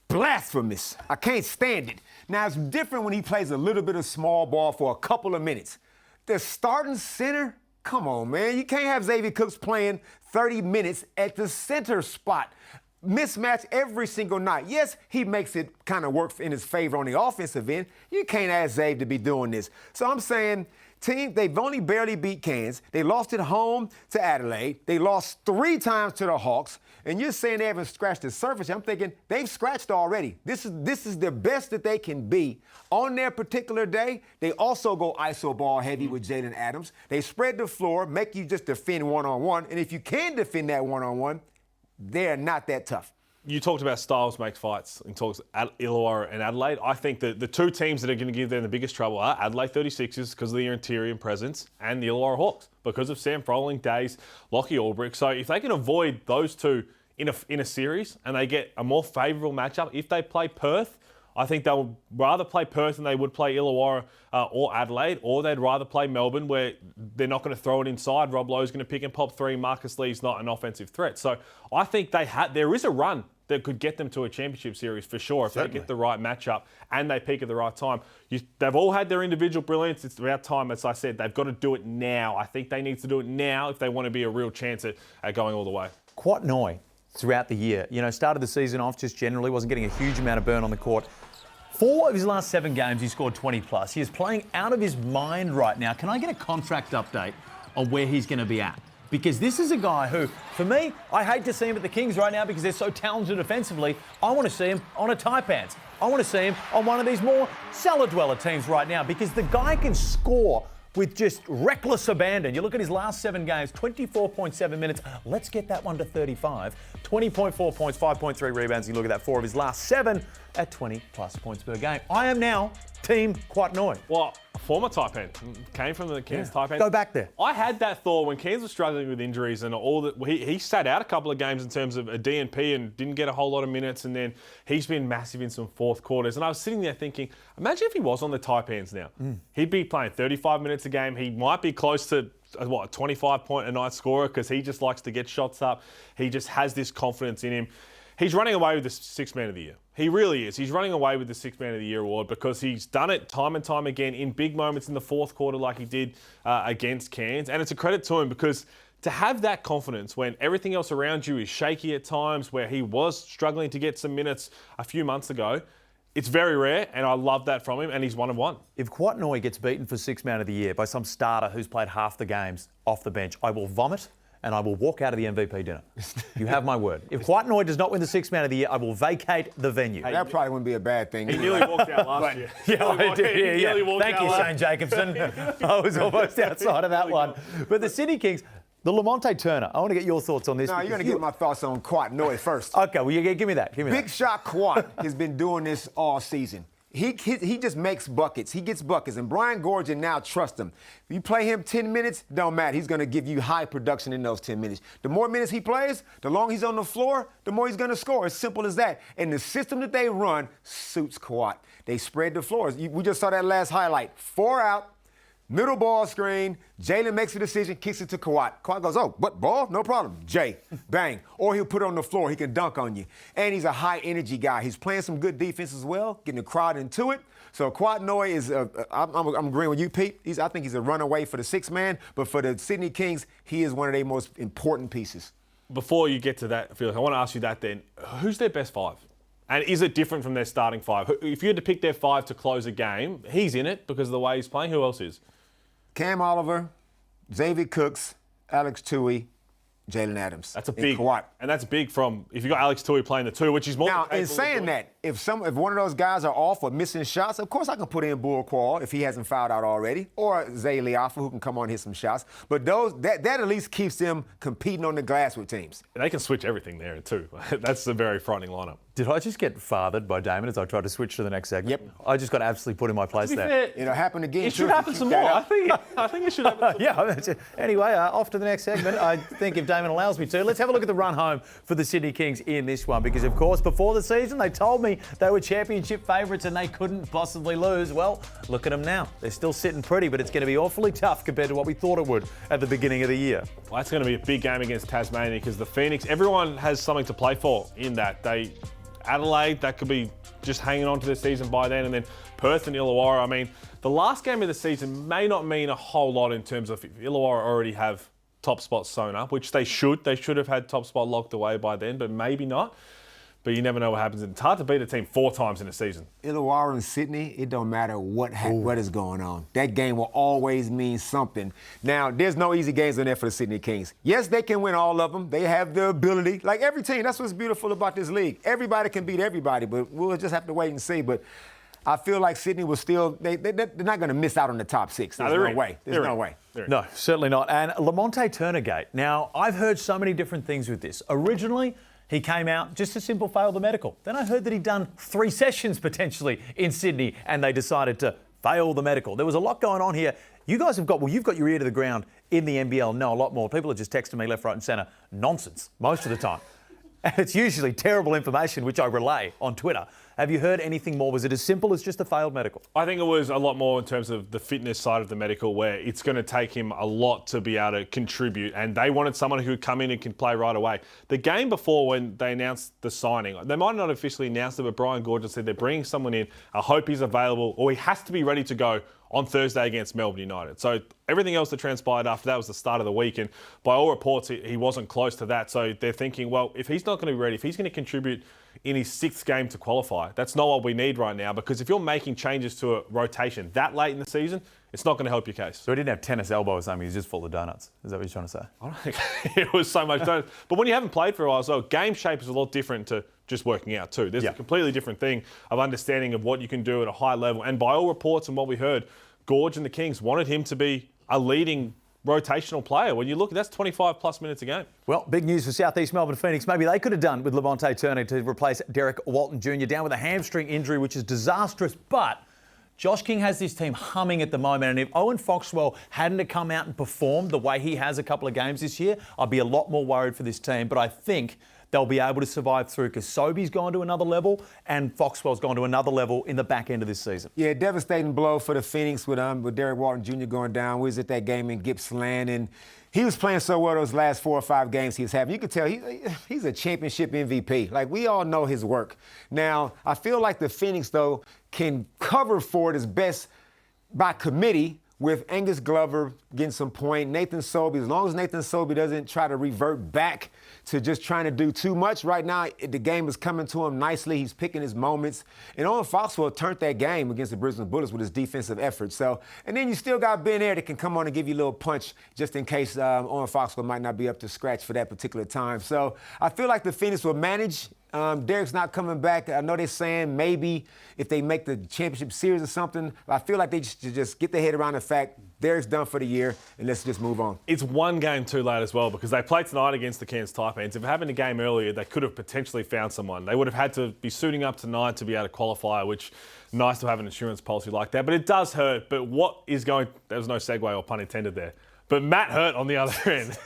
blasphemous. I can't stand it. Now, it's different when he plays a little bit of small ball for a couple of minutes. The starting center, come on, man. You can't have Xavier Cooks playing 30 minutes at the center spot. Mismatch every single night. Yes, he makes it kind of work in his favor on the offensive end. You can't ask Xavier to be doing this. So I'm saying, team, they've only barely beat Cairns. They lost at home to Adelaide. They lost 3 times to the Hawks. And you're saying they haven't scratched the surface. I'm thinking they've scratched already. This is the best that they can be. On their particular day, they also go iso ball heavy with Jalen Adams. They spread the floor, make you just defend one-on-one. And if you can defend that one-on-one, they're not that tough. You talked about styles make fights in talks at Illawarra and Adelaide. I think that the 2 teams that are going to give them the biggest trouble are Adelaide 36ers because of their interior presence and the Illawarra Hawks because of Sam Froling, Days, Lockie Ulbrich. So if they can avoid those 2 in a series and they get a more favourable matchup, if they play Perth, I think they'll rather play Perth than they would play Illawarra or Adelaide, or they'd rather play Melbourne where they're not going to throw it inside. Rob Lowe's going to pick and pop 3. Marcus Lee's not an offensive threat. So I think there is a run that could get them to a championship series for sure if they get the right matchup and they peak at the right time. They've all had their individual brilliance. It's about time, as I said. They've got to do it now. I think they need to do it now if they want to be a real chance at going all the way. Quatnoy throughout the year. Started the season off just generally, wasn't getting a huge amount of burn on the court. 4 of his last 7 games, he scored 20+. He is playing out of his mind right now. Can I get a contract update on where he's going to be at? Because this is a guy who, for me, I hate to see him at the Kings right now because they're so talented offensively. I want to see him on a Taipans. I want to see him on one of these more cellar-dweller teams right now because the guy can score with just reckless abandon. You look at his last 7 games, 24.7 minutes. Let's get that one to 35. 20.4 points, 5.3 rebounds. You look at that, 4 of his last 7 at 20+ points per game. I am now Team Quatnoy. Well, a former Taipan. Came from the Cairns Taipan. Go back there. I had that thought when Cairns was struggling with injuries and all that. He sat out a couple of games in terms of a DNP and didn't get a whole lot of minutes. And then he's been massive in some fourth quarters. And I was sitting there thinking, imagine if he was on the Taipans now. He'd be playing 35 minutes a game. He might be close to a 25-point-a-night scorer because he just likes to get shots up. He just has this confidence in him. He's running away with the 6th Man of the Year. He really is. He's running away with the 6th Man of the Year award because he's done it time and time again in big moments in the fourth quarter like he did against Cairns. And it's a credit to him because to have that confidence when everything else around you is shaky at times, where he was struggling to get some minutes a few months ago, it's very rare, and I love that from him, and he's one of one. If Quatnoy gets beaten for 6th Man of the Year by some starter who's played half the games off the bench, I will vomit and I will walk out of the MVP dinner. You have my word. If Quatnoy does not win the 6th Man of the Year, I will vacate the venue. That probably wouldn't be a bad thing. He nearly walked out last year. Yeah, I did. Yeah. Thank you, Shane Jacobson. I was almost outside of that one. But the Sydney Kings, the Lamonte Turner, I want to get your thoughts on this. No, you're going to get my thoughts on Quatnoy first. Okay, well, give me that. Big Shot Quat has been doing this all season. He just makes buckets. He gets buckets, and Brian Gorgian now trusts him. If you play him 10 minutes, don't matter. He's going to give you high production in those 10 minutes. The more minutes he plays, the longer he's on the floor, the more he's going to score. It's simple as that. And the system that they run suits Quat. They spread the floors. We just saw that last highlight. 4 out. Middle ball screen, Jalen makes a decision, kicks it to Kawhi. Kawhi goes, oh, what, ball? No problem. Jay, bang. Or he'll put it on the floor. He can dunk on you. And he's a high-energy guy. He's playing some good defense as well, getting the crowd into it. So Quatnoy is, I'm agreeing with you, Pete. I think he's a runaway for the 6th man. But for the Sydney Kings, he is one of their most important pieces. Before you get to that, Felix, I want to ask you that then. Who's their best 5? And is it different from their starting 5? If you had to pick their 5 to close a game, he's in it because of the way he's playing. Who else is? Cam Oliver, Xavier Cooks, Alex Tui, Jalen Adams. That's a big, and that's big from, if you got Alex Tui playing the 2, which is more. Now, in saying that, if one of those guys are off or missing shots, of course I can put in Bull Qual if he hasn't fouled out already, or Zay Liafa who can come on and hit some shots. But that at least keeps them competing on the glass with teams. They can switch everything there too. That's a very frightening lineup. Did I just get fathered by Damon as I tried to switch to the next segment? Yep. I just got absolutely put in my place there. Fair, it'll happen again. It should happen some more. I think it should happen some more. Yeah. Anyway, off to the next segment. I think if Damon allows me to, let's have a look at the run home for the Sydney Kings in this one. Because, of course, before the season, they told me me they were championship favourites and they couldn't possibly lose. Well, look at them now. They're still sitting pretty, but it's going to be awfully tough compared to what we thought it would at the beginning of the year. Well, that's going to be a big game against Tasmania because the Phoenix, everyone has something to play for in that. Adelaide, that could be just hanging on to the season by then, and then Perth and Illawarra. I mean, the last game of the season may not mean a whole lot in terms of if Illawarra already have top spot sewn up, which they should. They should have had top spot locked away by then, but maybe not. But you never know what happens. It's hard to beat a team 4 times in a season. Illawarra and Sydney, it don't matter what is going on. That game will always mean something. Now, there's no easy games in there for the Sydney Kings. Yes, they can win all of them. They have the ability. Like every team, that's what's beautiful about this league. Everybody can beat everybody, but we'll just have to wait and see. But I feel like Sydney will still, they're not going to miss out on the top 6. There's no way. There's no way. No, certainly not. And Lamonte Turner Gate. Now, I've heard so many different things with this. Originally, he came out just a simple fail the medical. Then I heard that he'd done 3 sessions potentially in Sydney and they decided to fail the medical. There was a lot going on here. You guys have got, well, you've got your ear to the ground in the NBL, know a lot more. People are just texting me left, right and centre. Nonsense most of the time. And it's usually terrible information, which I relay on Twitter. Have you heard anything more? Was it as simple as just a failed medical? I think it was a lot more in terms of the fitness side of the medical, where it's going to take him a lot to be able to contribute, and they wanted someone who could come in and can play right away. The game before, when they announced the signing, they might not officially announced it, but Brian Gordon said they're bringing someone in. I hope he's available, or he has to be ready to go on Thursday against Melbourne United. So everything else that transpired after that was the start of the week, and by all reports, he wasn't close to that. So they're thinking, well, if he's not going to be ready, if he's going to contribute in his 6th game to qualify, that's not what we need right now, because if you're making changes to a rotation that late in the season, it's not going to help your case. So he didn't have tennis elbow or something, he's just full of donuts. Is that what you're trying to say? I don't think it was so much donuts. But when you haven't played for a while, so game shape is a lot different to just working out too. There's a completely different thing of understanding of what you can do at a high level. And by all reports and what we heard, Gorge and the Kings wanted him to be a leading rotational player. When you look, that's 25 plus minutes a game. Well, big news for South East Melbourne Phoenix. Maybe they could have done with Lamonte Turner to replace Derek Walton Jr. down with a hamstring injury, which is disastrous. But Josh King has this team humming at the moment. And if Owen Foxwell hadn't come out and performed the way he has a couple of games this year, I'd be a lot more worried for this team. But I think they'll be able to survive through because Sobey's gone to another level and Foxwell's gone to another level in the back end of this season. Yeah, devastating blow for the Phoenix with Derek Walton Jr. going down. We was at that game in Gippsland, and he was playing so well those last 4 or 5 games he was having. You could tell he's a championship MVP. Like, we all know his work. Now, I feel like the Phoenix, though, can cover for it as best by committee with Angus Glover getting some point, Nathan Sobey. As long as Nathan Sobey doesn't try to revert back to just trying to do too much right now, the game is coming to him nicely. He's picking his moments. And Owen Foxwell turned that game against the Brisbane Bullets with his defensive effort. So, and then you still got Ben there that can come on and give you a little punch just in case Owen Foxwell might not be up to scratch for that particular time. So I feel like the Phoenix will manage. Derek's not coming back. I know they're saying maybe if they make the championship series or something. I feel like they should just get their head around the fact Derek's done for the year and let's just move on. It's one game too late as well because they played tonight against the Cairns Taipans. If having a game earlier, they could have potentially found someone. They would have had to be suiting up tonight to be able to qualify, which nice to have an insurance policy like that. But it does hurt. But what is going... There was no segue or pun intended there. But Matt Hurt on the other end,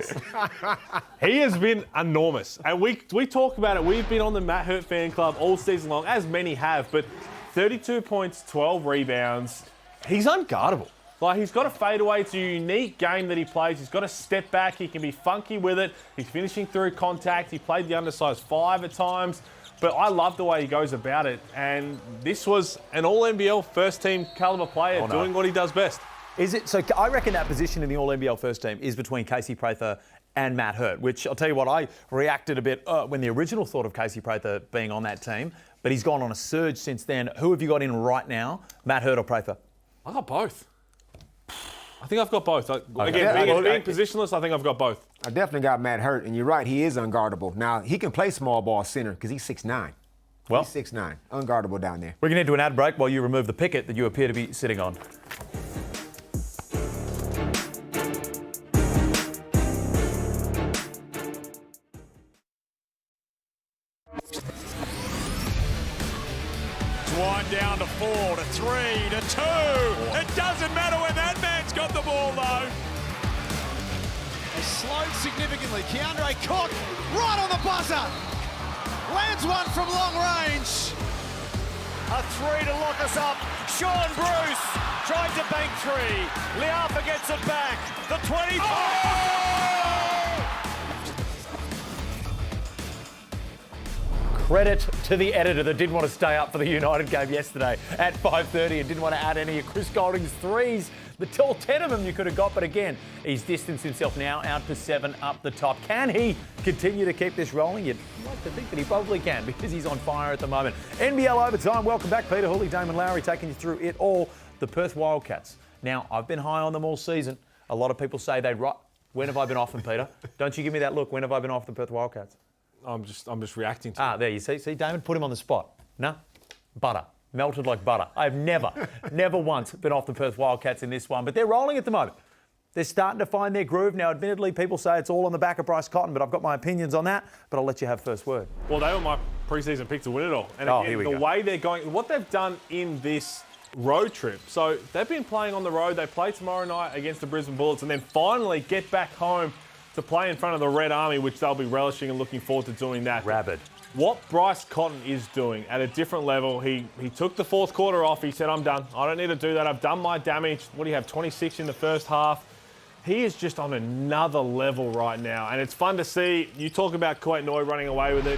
he has been enormous. And we talk about it. We've been on the Matt Hurt fan club all season long, as many have. But 32 points, 12 rebounds. He's unguardable. Like, he's got a fadeaway. It's a unique game that he plays. He's got a step back. He can be funky with it. He's finishing through contact. He played the undersized 5 at times. But I love the way he goes about it. And this was an all-NBL first-team caliber player doing what he does best. Is it? So I reckon that position in the All-NBL first team is between Casey Prather and Matt Hurt, which I'll tell you what, I reacted a bit when the original thought of Casey Prather being on that team, but he's gone on a surge since then. Who have you got in right now, Matt Hurt or Prather? I got both. I think I've got both. Again, being positionless, I think I've got both. I definitely got Matt Hurt, and you're right, he is unguardable. Now, he can play small ball center because he's 6'9". Well, he's 6'9", unguardable down there. We're going to head to an ad break while you remove the picket that you appear to be sitting on. One down to 4, to 3, to 2. It doesn't matter when that man's got the ball, though. They slowed significantly. Keandre Cook right on the buzzer. Lands one from long range. A three to lock us up. Sean Bruce trying to bank three. Liapa gets it back. The 20. Credit to the editor that didn't want to stay up for the United game yesterday at 5:30 and didn't want to add any of Chris Golding's threes. The all 10 of them you could have got, but again, he's distanced himself now out to 7 up the top. Can he continue to keep this rolling? You'd like to think that he probably can because he's on fire at the moment. NBL Overtime, welcome back. Peter Hooley, Damon Lowry taking you through it all. The Perth Wildcats. Now, I've been high on them all season. A lot of people say they'd... When have I been off them, Peter? Don't you give me that look. When have I been off the Perth Wildcats? I'm just reacting to it. There you see. See, Damon, put him on the spot. No? Butter. Melted like butter. I've never once been off the Perth Wildcats in this one, but they're rolling at the moment. They're starting to find their groove. Now, admittedly, people say it's all on the back of Bryce Cotton, but I've got my opinions on that, but I'll let you have first word. Well, they were my pre-season pick to win it all. And here we the go. way they're going, what they've done in this road trip. So they've been playing on the road. They play tomorrow night against the Brisbane Bullets and then finally get back home to play in front of the Red Army, which they'll be relishing and looking forward to doing that. Rabid. What Bryce Cotton is doing at a different level, he took the fourth quarter off. He said, I'm done. I don't need to do that. I've done my damage. What do you have, 26 in the first half? He is just on another level right now. And it's fun to see. You talk about Kuwait Noi running away with it.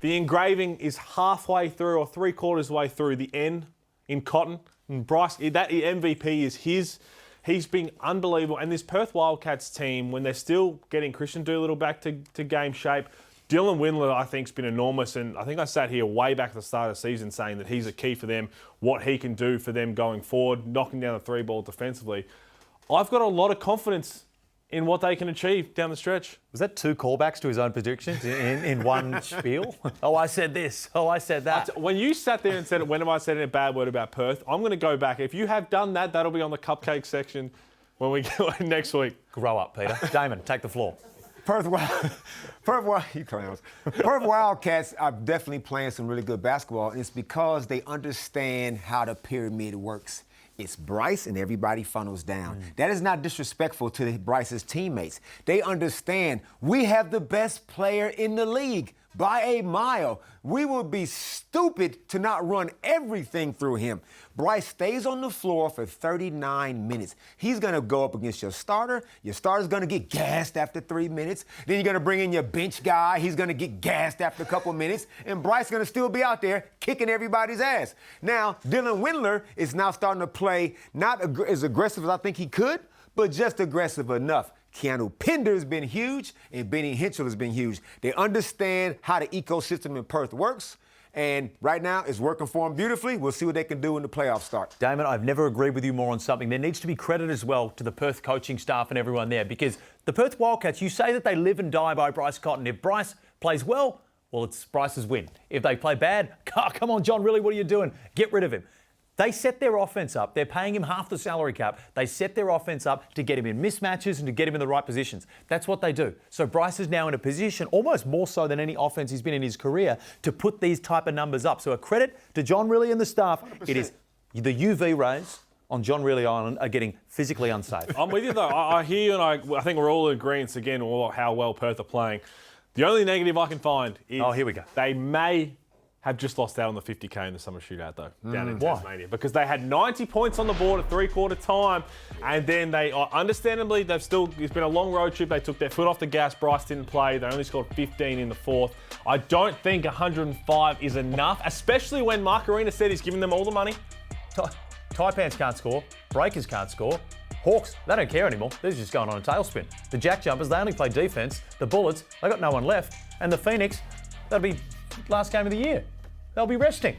The engraving is halfway through or three-quarters way through the N in Cotton. And Bryce, that MVP is his. He's been unbelievable. And this Perth Wildcats team, when they're still getting Christian Doolittle back to game shape, Dylan Windler, I think, has been enormous. And I think I sat here way back at the start of the season saying that he's a key for them, what he can do for them going forward, knocking down the three ball defensively. I've got a lot of confidence in what they can achieve down the stretch. Was that 2 callbacks to his own predictions in one spiel? Oh, I said this. Oh, I said that. When you sat there and said, when have I said a bad word about Perth? I'm going to go back. If you have done that, that'll be on the cupcake section when we go next week. Grow up, Peter. Damon, take the floor. Perth Wildcats are definitely playing some really good basketball, and it's because they understand how the pyramid works. It's Bryce and everybody funnels down. That is not disrespectful to Bryce's teammates. They understand we have the best player in the league by a mile. We would be stupid to not run everything through him. Bryce stays on the floor for 39 minutes. He's going to go up against your starter. Your starter's going to get gassed after 3 minutes. Then you're going to bring in your bench guy. He's going to get gassed after a couple minutes. And Bryce is going to still be out there kicking everybody's ass. Now, Dylan Windler is now starting to play not as aggressive as I think he could, but just aggressive enough. Keanu Pender's been huge, and Benny Hinchell has been huge. They understand how the ecosystem in Perth works, and right now it's working for them beautifully. We'll see what they can do when the playoffs start. Damon, I've never agreed with you more on something. There needs to be credit as well to the Perth coaching staff and everyone there, because the Perth Wildcats, you say that they live and die by Bryce Cotton. If Bryce plays well, it's Bryce's win. If they play bad, come on, John, really, what are you doing? Get rid of him. They set their offense up. They're paying him half the salary cap. They set their offense up to get him in mismatches and to get him in the right positions. That's what they do. So Bryce is now in a position, almost more so than any offense he's been in his career, to put these type of numbers up. So a credit to John Riley and the staff. 100%. It is the UV rays on John Riley Island are getting physically unsafe. I'm with you, though. I hear you, and I think we're all in agreement, again, how well Perth are playing. The only negative I can find is here we go. They may have just lost out on the 50K in the summer shootout, though, down in Tasmania. Because they had 90 points on the board at three-quarter time, and then they, understandably, it's been a long road trip. They took their foot off the gas. Bryce didn't play. They only scored 15 in the fourth. I don't think 105 is enough, especially when Mark Arena said he's giving them all the money. Taipans can't score. Breakers can't score. Hawks, they don't care anymore. They're just going on a tailspin. The Jack Jumpers, they only play defence. The Bullets, they got no one left. And the Phoenix, that'll be last game of the year. They'll be resting.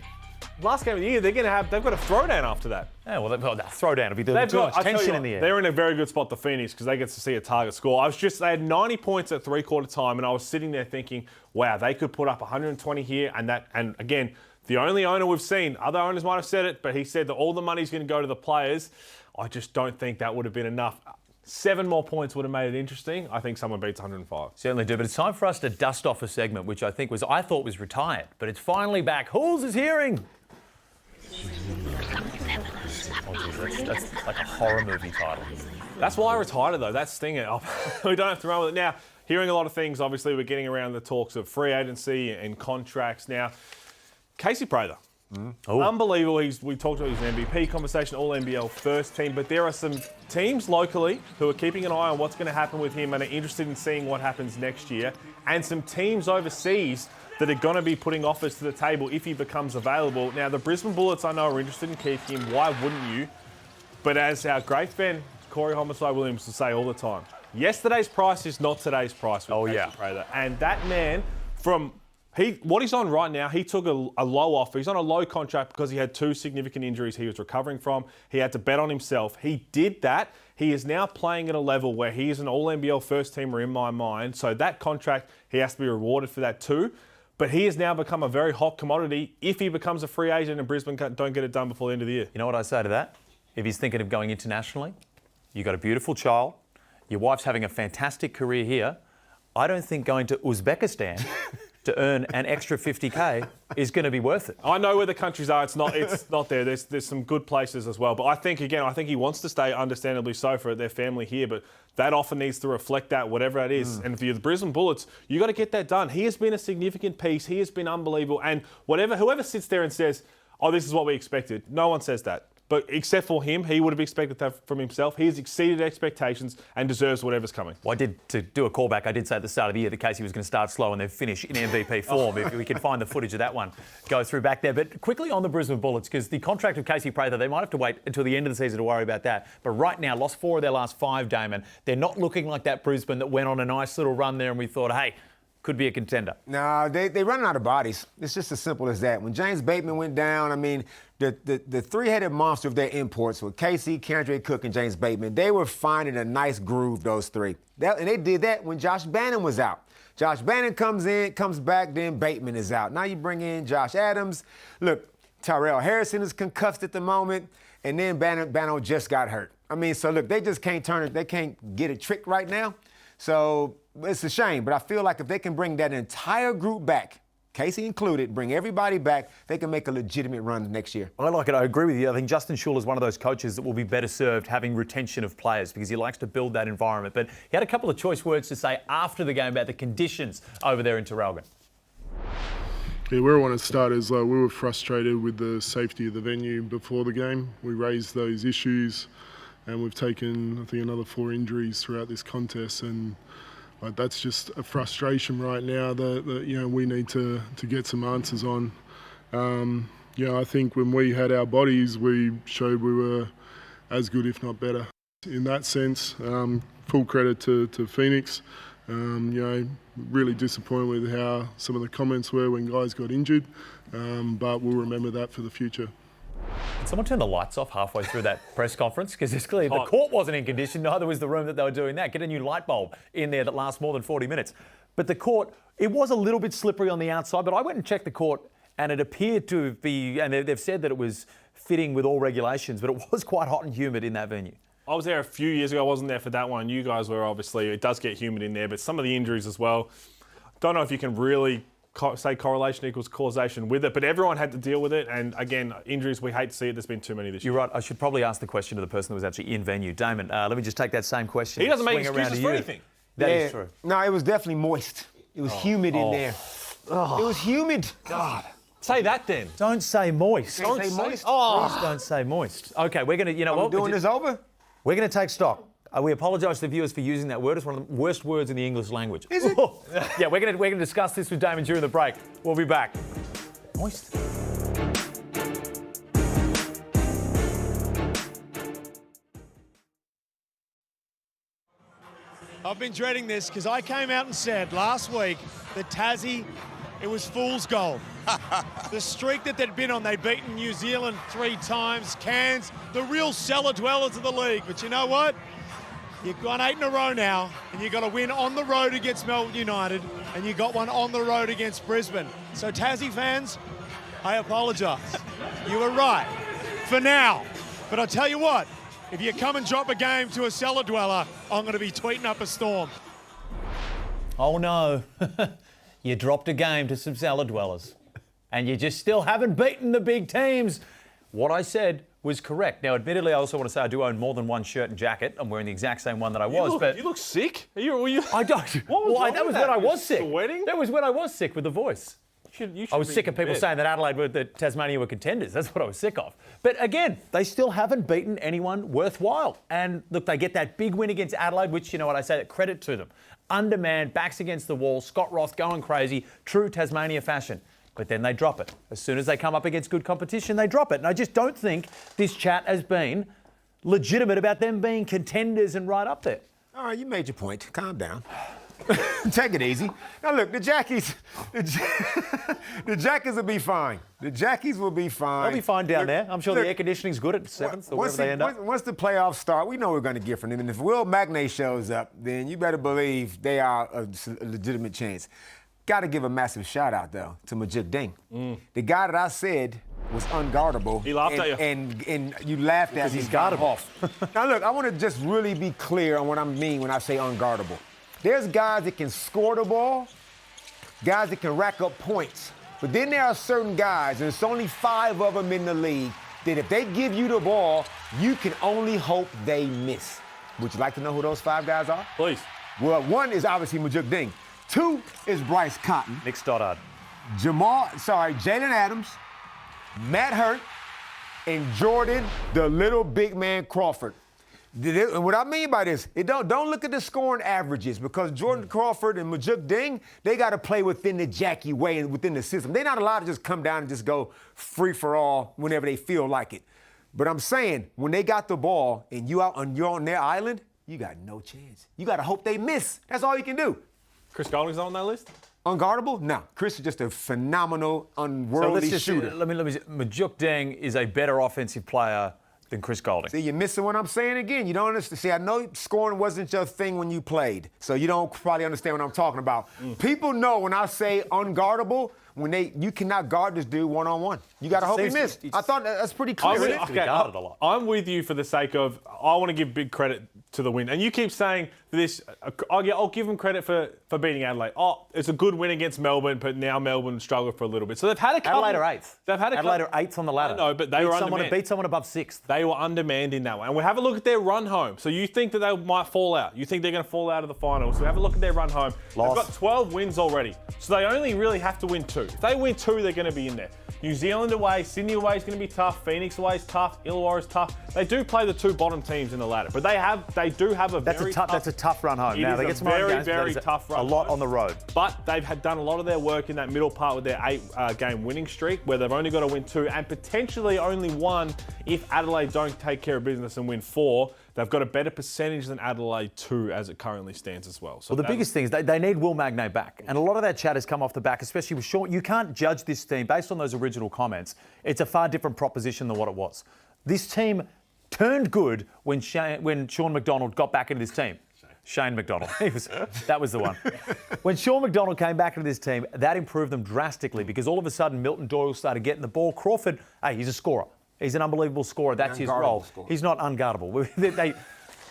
Last game of the year, they've got a throwdown after that. Yeah, well, that throwdown will be too much tension in the air. They're in a very good spot, the Phoenix, because they get to see a target score. They had 90 points at three-quarter time, and I was sitting there thinking, wow, they could put up 120 here, and again, the only owner we've seen, other owners might have said it, but he said that all the money's going to go to the players. I just don't think that would have been enough. 7 more points would have made it interesting. I think someone beats 105. Certainly do, but it's time for us to dust off a segment which I thought was retired, but it's finally back. Halls is hearing. That's like a horror movie title. That's why I retired it, though. That's Stinger. We don't have to run with it. Now, hearing a lot of things, obviously, we're getting around the talks of free agency and contracts. Now, Casey Prather, Unbelievable. We talked about his MVP conversation, all NBL first team, but there are some teams locally who are keeping an eye on what's going to happen with him and are interested in seeing what happens next year, and some teams overseas that are going to be putting offers to the table if he becomes available. Now, the Brisbane Bullets, I know, are interested in keeping him. Why wouldn't you? But as our great friend Corey Homicide Williams will say all the time, yesterday's price is not today's price. Prather. And that man, what he's on right now, he took a low offer. He's on a low contract because he had 2 significant injuries he was recovering from. He had to bet on himself. He did that. He is now playing at a level where he is an all-NBL first-teamer in my mind. So that contract, he has to be rewarded for that too. But he has now become a very hot commodity if he becomes a free agent and Brisbane don't get it done before the end of the year. You know what I say to that? If he's thinking of going internationally, you've got a beautiful child, your wife's having a fantastic career here. I don't think going to Uzbekistan to earn an extra 50K is going to be worth it. I know where the countries are. It's not there. There's some good places as well. But I think he wants to stay, understandably so, for their family here. But that offer needs to reflect that, whatever it is. And if you're the Brisbane Bullets, you got to get that done. He has been a significant piece. He has been unbelievable. And whoever sits there and says, "Oh, this is what we expected," no one says that. But except for him, he would have expected that from himself. He has exceeded expectations and deserves whatever's coming. Well, to do a callback, I did say at the start of the year that Casey was going to start slow and then finish in MVP form. If we can find the footage of that one, go through back there. But quickly on the Brisbane Bullets, because the contract of Casey Prather, they might have to wait until the end of the season to worry about that. But right now, lost 4 of their last 5, Damon. They're not looking like that Brisbane that went on a nice little run there and we thought, hey, could be a contender. No, they running out of bodies. It's just as simple as that. When James Bateman went down, I mean, the three-headed monster of their imports with Casey, Kendrick Cook, and James Bateman, they were finding a nice groove, those three. And they did that when Josh Bannon was out. Josh Bannon comes back, then Bateman is out. Now you bring in Josh Adams. Look, Tyrell Harrison is concussed at the moment, and then Bannon just got hurt. I mean, so look, they just can't turn it. They can't get it tricked right now. So it's a shame, but I feel like if they can bring that entire group back, Casey included, bring everybody back, they can make a legitimate run next year. I like it. I agree with you. I think Justin Schuller is one of those coaches that will be better served having retention of players because he likes to build that environment. But he had a couple of choice words to say after the game about the conditions over there in Traralgon. Yeah, where I want to start is we were frustrated with the safety of the venue before the game. We raised those issues and we've taken, I think, another 4 injuries throughout this contest, and that's just a frustration right now that we need to get some answers on. I think when we had our bodies, we showed we were as good, if not better. In that sense, full credit to Phoenix. Really disappointed with how some of the comments were when guys got injured, but we'll remember that for the future. Did someone turn the lights off halfway through that press conference? Because it's clear the court wasn't in condition, neither was the room that they were doing that. Get a new light bulb in there that lasts more than 40 minutes. But the court, it was a little bit slippery on the outside, but I went and checked the court and it appeared to be, and they've said that it was fitting with all regulations, but it was quite hot and humid in that venue. I was there a few years ago. I wasn't there for that one. You guys were, obviously. It does get humid in there, but some of the injuries as well. Don't know if you can really say correlation equals causation with it, but everyone had to deal with it. And again, injuries, we hate to see it. There's been too many this year. You're right. I should probably ask the question to the person that was actually in venue. Damon, let me just take that same question. He doesn't make excuses for anything. That is true. No, it was definitely moist. It was humid in there. It was humid. God. Say that then. Don't say moist. Don't say moist. Please don't say moist. Okay, we're going to, Are we doing this over? We're going to take stock. We apologise to the viewers for using that word. It's one of the worst words in the English language. Is it? Yeah, we're going to discuss this with Damon during the break. We'll be back. Moist. I've been dreading this because I came out and said last week that Tassie, it was fool's gold. The streak that they'd been on, they'd beaten New Zealand 3 times, Cairns, the real cellar dwellers of the league. But you know what? You've gone 8 in a row now, and you've got to win on the road against Melbourne United, and you got one on the road against Brisbane. So Tassie fans, I apologise. You were right for now. But I'll tell you what, if you come and drop a game to a cellar dweller, I'm going to be tweeting up a storm. Oh no, you dropped a game to some cellar dwellers, and you just still haven't beaten the big teams. What I said was correct. Now, admittedly, I also want to say I do own more than one shirt and jacket. I'm wearing the exact same one that I was. You look sick. Were you? I don't. What was wrong that with was when I was sick. Sweating? That was when I was sick with the voice. I was sick of people saying that Tasmania were contenders. That's what I was sick of. But again, they still haven't beaten anyone worthwhile. And look, they get that big win against Adelaide, which, you know what I say, credit to them. Undermanned, backs against the wall, Scott Roth going crazy, true Tasmania fashion. But then they drop it. As soon as they come up against good competition, they drop it. And I just don't think this chat has been legitimate about them being contenders and right up there. All right, you made your point. Calm down. Take it easy. Now look, the Jackies will be fine. The Jackies will be fine. They'll be fine down there. I'm sure the air conditioning's good at 7th or wherever they end up. Once the playoffs start, we know we're going to get from them. And if Will Magnay shows up, then you better believe they are a legitimate chance. Got to give a massive shout out though to Majid Ding, the guy that I said was unguardable. He laughed at you. And you laughed at me. He's guardable. Off. Now look, I want to just really be clear on what I mean when I say unguardable. There's guys that can score the ball, guys that can rack up points. But then there are certain guys, and there's only 5 of them in the league, that if they give you the ball, you can only hope they miss. Would you like to know who those 5 guys are? Please. Well, 1 is obviously Majid Ding. 2 is Bryce Cotton. Nick Stoddard. Jalen Adams, Matt Hurt, and Jordan, the little big man Crawford. And what I mean by this, don't look at the scoring averages because Jordan Crawford and Majid Ding, they got to play within the Jackie way and within the system. They're not allowed to just come down and just go free for all whenever they feel like it. But I'm saying, when they got the ball and you're on their island, you got no chance. You got to hope they miss. That's all you can do. Chris Golding's not on that list? Unguardable? No. Chris is just a phenomenal, unworldly shooter. Let me say, Majid Ding is a better offensive player than Chris Golding. See, you're missing what I'm saying again. You don't understand. See, I know scoring wasn't your thing when you played, so you don't probably understand what I'm talking about. People know when I say unguardable, you cannot guard this dude one-on-one. You got to hope he missed. I thought that's pretty clear. I'm with you for the sake of, I want to give big credit to the win. And you keep saying this, I'll give them credit for beating Adelaide. Oh, it's a good win against Melbourne, but now Melbourne struggled for a little bit. So they've had a couple. Adelaide are 8th. Adelaide are 8th on the ladder. No, but they were undermanned. Beat someone above 6th. They were undermanned in that one. And we have a look at their run home. So you think that they might fall out. You think they're going to fall out of the finals. So have a look at their run home. They've got 12 wins already. So they only really have to win 2. If they win 2, they're going to be in there. New Zealand away, Sydney away is going to be tough. Phoenix away is tough. Illawarra is tough. They do play the 2 bottom teams in the ladder, but they do have a very tough. That's a tough run home. Now they get some very tough run. A lot on the road, but they've done a lot of their work in that middle part with their 8-game winning streak, where they've only got to win 2 and potentially only 1 if Adelaide don't take care of business and win 4. They've got a better percentage than Adelaide 2 as it currently stands as well. So the biggest thing is they need Will Magnay back. And a lot of that chat has come off the back, especially with Sean. You can't judge this team based on those original comments. It's a far different proposition than what it was. This team turned good when Sean McDonald got back into this team. Shane McDonald. That was the one. When Sean McDonald came back into this team, that improved them drastically because all of a sudden Milton Doyle started getting the ball. Crawford, hey, he's a scorer. He's an unbelievable scorer. That's his role. He's not unguardable.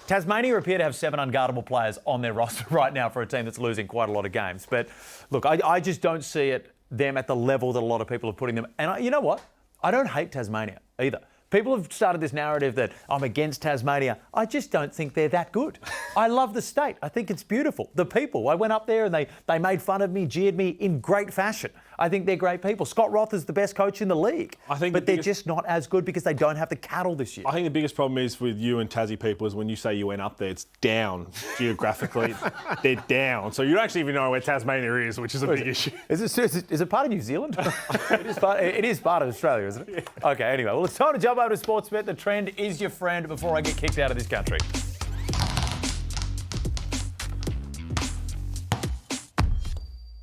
Tasmania appear to have 7 unguardable players on their roster right now for a team that's losing quite a lot of games. But look, I just don't see them at the level that a lot of people are putting them. And you know what? I don't hate Tasmania either. People have started this narrative that I'm against Tasmania. I just don't think they're that good. I love the state. I think it's beautiful. The people. I went up there and they made fun of me, jeered me in great fashion. I think they're great people. Scott Roth is the best coach in the league. But they're just not as good because they don't have the cattle this year. I think the biggest problem is with you and Tassie people is when you say you went up there, it's down geographically. They're down. So you don't actually even know where Tasmania is, which is a big issue. Is it part of New Zealand? It is part of Australia, isn't it? Yeah. Okay, anyway. Well, it's time to jump over to Sportsbet. The trend is your friend before I get kicked out of this country.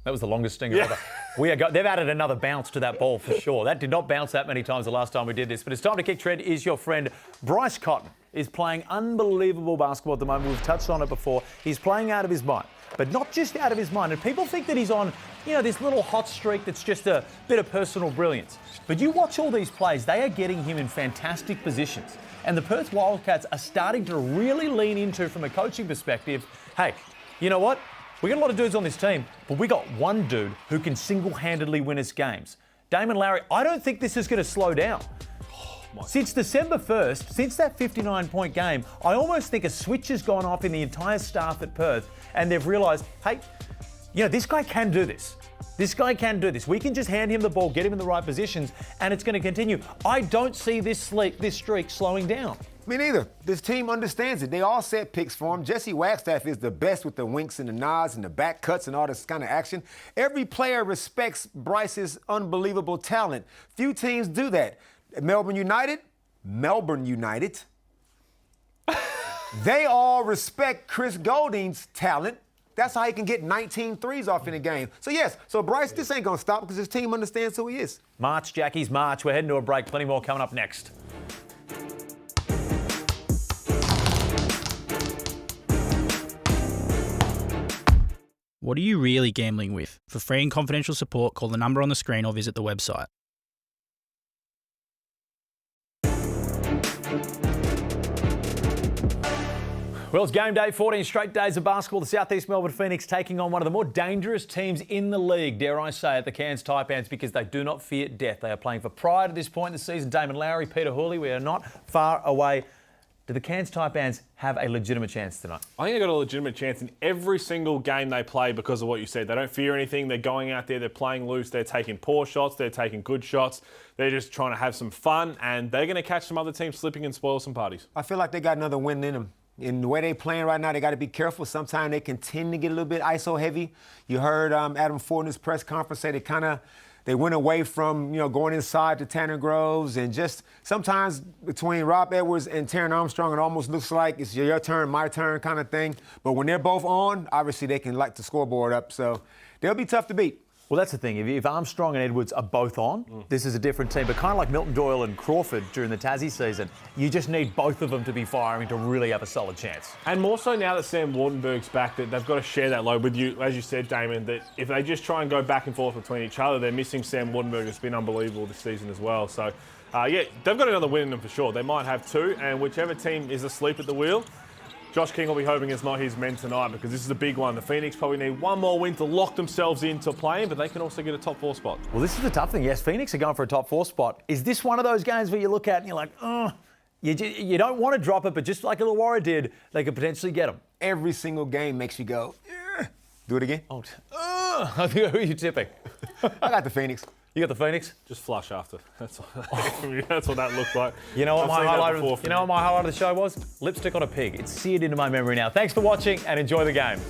That was the longest stinger ever. They've added another bounce to that ball for sure. That did not bounce that many times the last time we did this. But it's time to kick. Trend is your friend. Bryce Cotton is playing unbelievable basketball at the moment. We've touched on it before. He's playing out of his mind. But not just out of his mind. And people think that he's on, this little hot streak that's just a bit of personal brilliance. But you watch all these plays, they are getting him in fantastic positions. And the Perth Wildcats are starting to really lean into, from a coaching perspective, hey, you know what? We got a lot of dudes on this team, but we got one dude who can single-handedly win us games. Damon Lowry, I don't think this is going to slow down. Since December 1st, since that 59-point game, I almost think a switch has gone off in the entire staff at Perth, and they've realised, hey, this guy can do this. This guy can do this. We can just hand him the ball, get him in the right positions, and it's going to continue. I don't see this streak slowing down. Me neither. This team understands it. They all set picks for him. Jesse Wagstaff is the best with the winks and the nods and the back cuts and all this kind of action. Every player respects Bryce's unbelievable talent. Few teams do that. Melbourne United, they all respect Chris Golding's talent. That's how he can get 19 threes off in a game. So, yes, Bryce, this ain't going to stop because his team understands who he is. March, Jackies, March. We're heading to a break. Plenty more coming up next. What are you really gambling with? For free and confidential support, call the number on the screen or visit the website. Well, it's game day, 14 straight days of basketball. The Southeast Melbourne Phoenix taking on one of the more dangerous teams in the league, dare I say it, the Cairns Taipans, because they do not fear death. They are playing for pride at this point in the season. Damon Lowry, Peter Hooley, we are not far away. Do the Cairns Taipans have a legitimate chance tonight? I think they've got a legitimate chance in every single game they play because of what you said. They don't fear anything. They're going out there, they're playing loose, they're taking poor shots, they're taking good shots. They're just trying to have some fun, and they're going to catch some other teams slipping and spoil some parties. I feel like they got another win in them. In the way they're playing right now, they got to be careful. Sometimes they can tend to get a little bit ISO heavy. You heard Adam Ford in his press conference say they went away from, going inside to Tanner Groves, and just sometimes between Rob Edwards and Taron Armstrong, it almost looks like it's your turn, my turn kind of thing. But when they're both on, obviously they can light the scoreboard up. So they'll be tough to beat. Well, that's the thing. If Armstrong and Edwards are both on, this is a different team. But kind of like Milton Doyle and Crawford during the Tassie season, you just need both of them to be firing to really have a solid chance. And more so now that Sam Wardenberg's back, that they've got to share that load with you. As you said, Damon, that if they just try and go back and forth between each other, they're missing Sam Wardenberg. It's been unbelievable this season as well. So, they've got another win in them for sure. They might have two, and whichever team is asleep at the wheel, Josh King will be hoping it's not his men tonight, because this is a big one. The Phoenix probably need one more win to lock themselves into playing, but they can also get a top 4 spot. Well, this is the tough thing. Yes, Phoenix are going for a top 4 spot. Is this one of those games where you look at and you're like, you don't want to drop it, but just like Illawarra did, they could potentially get them? Every single game makes you go, yeah. Do it again. Who are you tipping? I got the Phoenix. You got the Phoenix? Just flush after. That's what that looked like. You know what my highlight of the show was? Lipstick on a pig. It's seared into my memory now. Thanks for watching and enjoy the game.